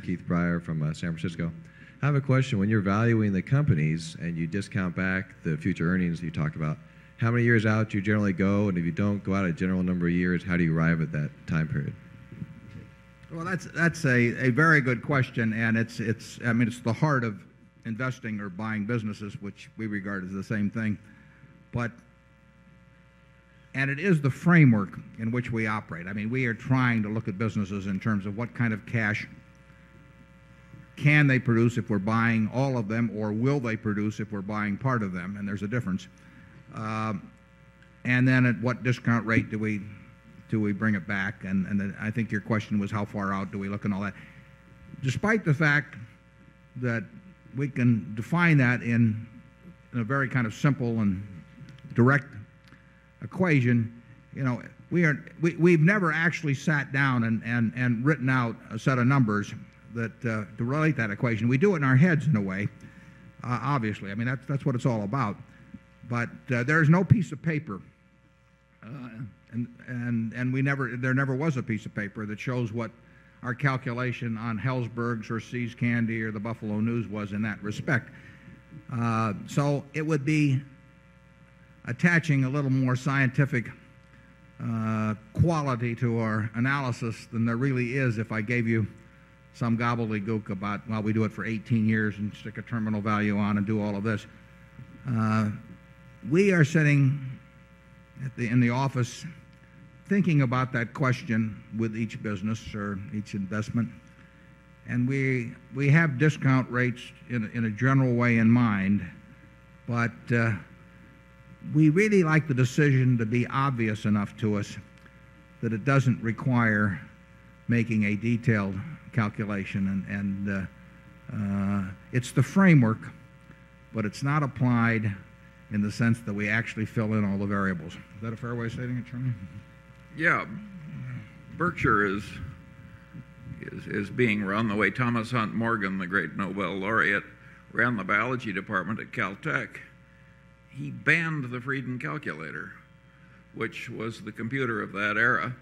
Keith Breyer from San Francisco. I have a question. When you're valuing the companies and you discount back the future earnings you talked about, how many years out do you generally go? And if you don't go out a general number of years, how do you arrive at that time period? Well, that's a very good question, and it's the heart of investing or buying businesses, which we regard as the same thing. And it is the framework in which we operate. I mean, we are trying to look at businesses in terms of what kind of cash can they produce if we're buying all of them, or will they produce if we're buying part of them, and there's a difference. And then at what discount rate do we bring it back? And then I think your question was how far out do we look and all that. Despite the fact that we can define that in a very kind of simple and direct equation, we've never actually sat down and written out a set of numbers that to relate that equation. We do it in our heads in a way, obviously. I mean, that's what it's all about. But there's no piece of paper, and there never was a piece of paper that shows what our calculation on Helzberg's or See's Candy or the Buffalo News was in that respect. So it would be attaching a little more scientific quality to our analysis than there really is if I gave you some gobbledygook about, well, we do it for 18 years and stick a terminal value on and do all of this. We are sitting in the office thinking about that question with each business or each investment, and we have discount rates in a general way in mind, but we really like the decision to be obvious enough to us that it doesn't require making a detailed calculation, and it's the framework, but it's not applied in the sense that we actually fill in all the variables. Is that a fair way of stating it, Chairman? Yeah. Berkshire is being run the way Thomas Hunt Morgan, the great Nobel laureate, ran the biology department at Caltech. He banned the Frieden calculator, which was the computer of that era.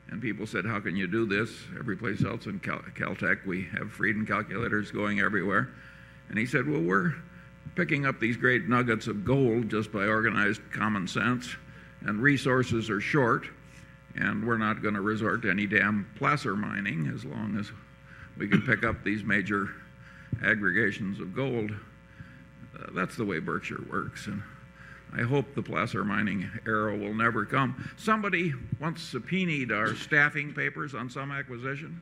And people said, how can you do this? Every place else in Caltech, we have Frieden calculators going everywhere. And he said, well, we're picking up these great nuggets of gold just by organized common sense, and resources are short, and we're not going to resort to any damn placer mining as long as we can pick up these major aggregations of gold. That's the way Berkshire works, and I hope the placer mining era will never come. Somebody once subpoenaed our staffing papers on some acquisition,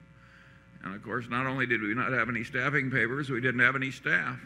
and of course, not only did we not have any staffing papers, we didn't have any staff.